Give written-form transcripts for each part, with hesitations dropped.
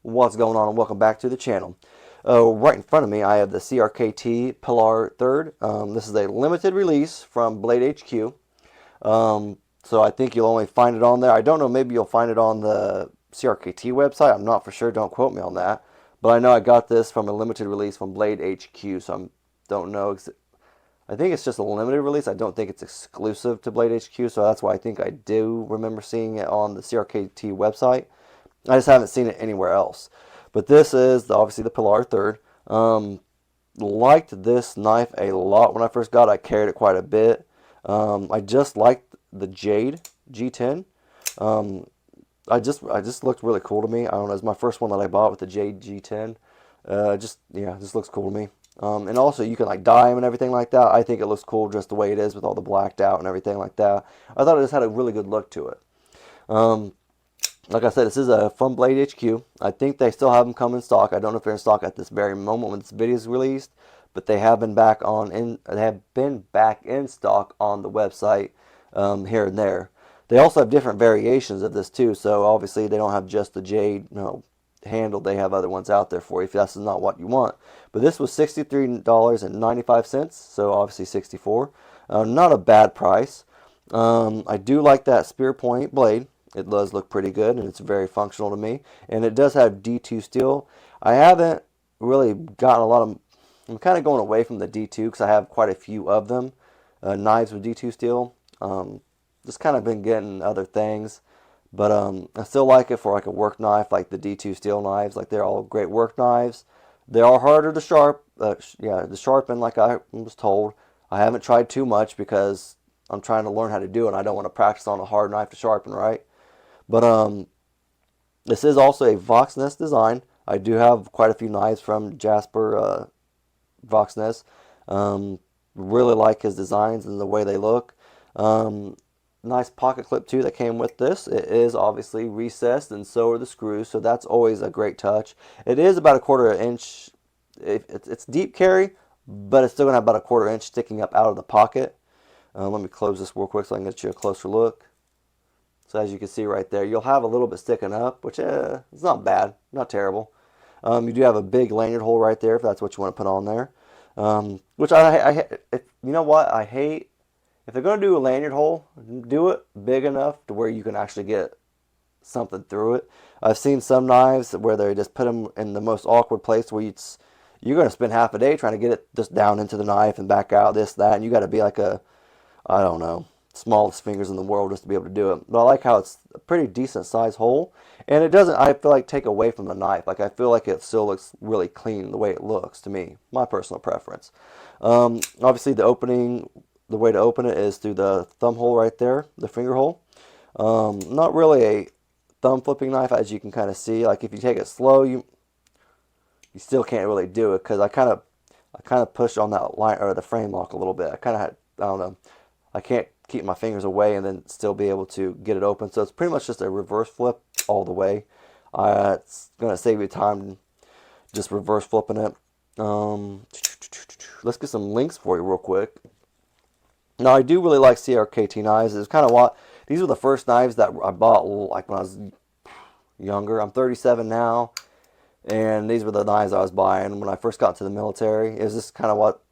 What's going on, and welcome back to the channel. Right in front of me I have the CRKT Pilar 3rd. This is a limited release from Blade HQ. So I think you'll only find it on there. I don't know, maybe you'll find it on the CRKT website. I'm not for sure, don't quote me on that. But I know I got this from a limited release from Blade HQ, so I don't know. I think it's just a limited release. I don't think it's exclusive to Blade HQ, so that's why I think I do remember seeing it on the CRKT website. I just haven't seen it anywhere else. But this is obviously the Pilar 3rd. Liked this knife a lot when I first got it. I carried it quite a bit. I just liked the Jade G10. I just looked really cool to me. I don't know, it's my first one that I bought with the Jade G10. Just looks cool to me. And also you can like dye them and everything like that. I think it looks cool just the way it is with all the blacked out and everything like that. I thought it just had a really good look to it. Like I said, this is a from Blade HQ. I think they still have them come in stock. I don't know if they're in stock at this very moment when this video is released, but they have been back in stock on the website here and there. They also have different variations of this too. So obviously they don't have just the Jade handle. They have other ones out there for you if that's not what you want. But this was $63.95, so obviously 64. Not a bad price. I do like that spear point blade. It does look pretty good, and it's very functional to me. And it does have D2 steel. I haven't really gotten a lot of... I'm kind of going away from the D2 because I have quite a few of them. Knives with D2 steel. Just kind of been getting other things. But I still like it for like a work knife, like the D2 steel knives. Like they're all great work knives. They are harder to sharpen like I was told. I haven't tried too much because I'm trying to learn how to do it. And I don't want to practice on a hard knife to sharpen, right? But this is also a Voxnest design. I do have quite a few knives from Jasper Voxnest. Really like his designs and the way they look. Nice pocket clip too that came with this. It is obviously recessed, and so are the screws, so that's always a great touch. It is about a 1/4 inch. It's deep carry, but it's still going to have about a 1/4 inch sticking up out of the pocket. Let me close this real quick so I can get you a closer look. So as you can see right there, you'll have a little bit sticking up, which it's not bad, not terrible. You do have a big lanyard hole right there if that's what you want to put on there. Which you know what, I hate, if they're going to do a lanyard hole, do it big enough to where you can actually get something through it. I've seen some knives where they just put them in the most awkward place where you're going to spend half a day trying to get it just down into the knife and back out, this, that, and you got to be like I don't know, smallest fingers in the world just to be able to do it. But I like how it's a pretty decent size hole, and it doesn't, I feel like, take away from the knife. Like I feel like it still looks really clean the way it looks to me, my personal preference. Obviously the way to open it is through the thumb hole right there, the finger hole. Not really a thumb flipping knife, as you can kind of see. Like if you take it slow, you still can't really do it because I kind of pushed on that line or the frame lock a little bit. I don't know, I can't keep my fingers away and then still be able to get it open. So it's pretty much just a reverse flip all the way. It's going to save you time just reverse flipping it. Let's get some links for you real quick. Now I do really like CRKT knives. It's kind of what, these were the first knives that I bought like when I was younger. I'm 37 now, and these were the knives I was buying when I first got to the military. It was just kind of what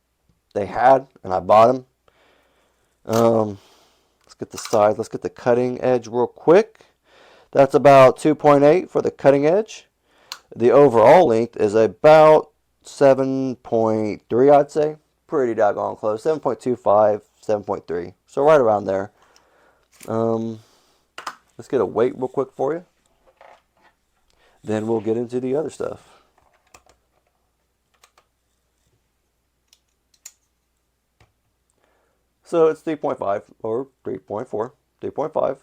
they had, and I bought them. Let's get the size. Let's get the cutting edge real quick. That's about 2.8 for the cutting edge. The overall length is about 7.3, I'd say. Pretty doggone close. 7.25, 7.3. So right around there. Let's get a weight real quick for you. Then we'll get into the other stuff. So it's 3.5 or 3.4, 3.5.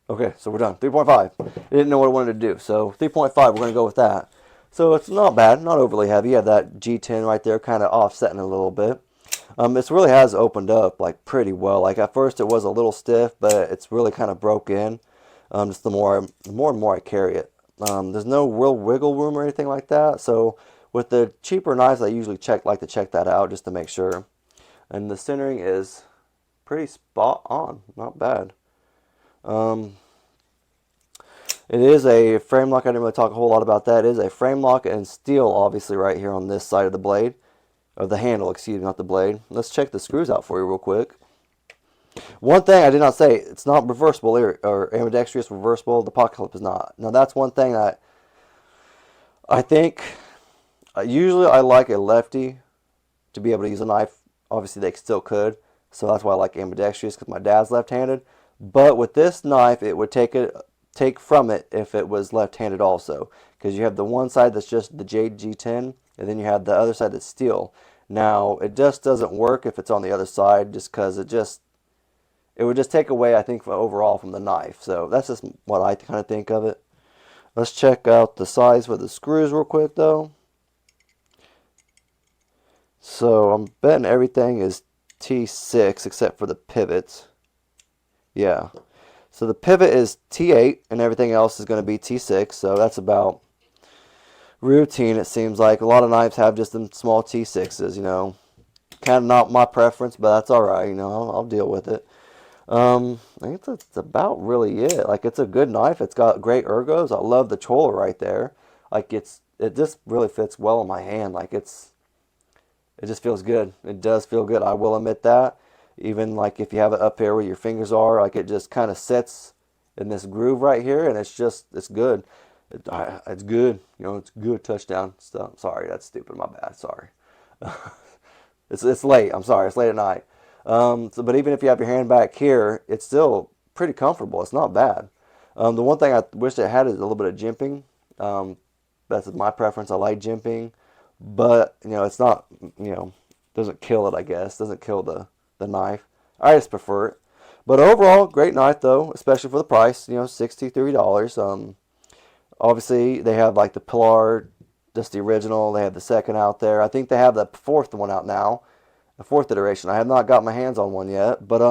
Okay, so we're done. 3.5. I didn't know what I wanted to do, so 3.5, we're going to go with that. So it's not bad, not overly heavy. You have that G10 right there kind of offsetting a little bit. This really has opened up like pretty well. Like at first it was a little stiff, but it's really kind of broke in. Just the more and more I carry it. There's no real wiggle room or anything like that. So with the cheaper knives, I usually like to check that out just to make sure. And the centering is pretty spot on, not bad. It is a frame lock. I didn't really talk a whole lot about that. It is a frame lock and steel, obviously, right here on this side of the blade. Of the handle, excuse me, not the blade. Let's check the screws out for you real quick. One thing I did not say, it's not reversible or ambidextrous reversible. The pocket clip is not. Now that's one thing that I think, usually I like a lefty to be able to use a knife. Obviously they still could, so that's why I like ambidextrous, because my dad's left-handed. But with this knife, it would take from it if it was left-handed also, because you have the one side that's just the Jade G10, and then you have the other side that's steel. Now it just doesn't work if it's on the other side, just because it would just take away, I think, overall from the knife. So that's just what I kind of think of it. Let's check out the size for the screws real quick though. So I'm betting everything is T6 except for the pivots. Yeah. So the pivot is T8 and everything else is going to be T6. So that's about routine, it seems like. A lot of knives have just them small T6s, you know. Kind of not my preference, but that's alright, you know. I'll deal with it. I think that's about really it. Like, it's a good knife. It's got great ergos. I love the chola right there. Like, it just really fits well in my hand. Like, it just feels good. It does feel good. I will admit that. Even like if you have it up here where your fingers are, like it just kind of sits in this groove right here, and it's good. It's good. You know, it's good touchdown stuff. Sorry, that's stupid. My bad. Sorry. It's late. I'm sorry. It's late at night. But even if you have your hand back here, it's still pretty comfortable. It's not bad. The one thing I wish it had is a little bit of jimping. That's my preference. I like jimping, but you know, it's not, you know, doesn't kill it. I guess doesn't kill the knife. I just prefer it. But overall, great knife though, especially for the price. You know, $63. Obviously they have like the Pilar, just the original. They have the second out there. I think they have the fourth one out now. The fourth iteration. I have not got my hands on one yet, but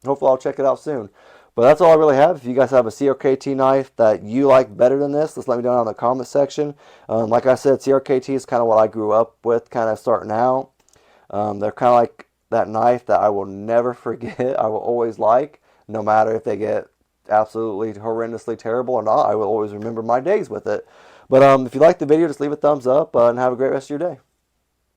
hopefully I'll check it out soon. But that's all I really have. If you guys have a CRKT knife that you like better than this, just let me know in the comment section. Like I said, CRKT is kind of what I grew up with, kind of starting out. They're kind of like that knife that I will never forget. I will always like, no matter if they get absolutely horrendously terrible or not. I will always remember my days with it. But if you liked the video, just leave a thumbs up and have a great rest of your day.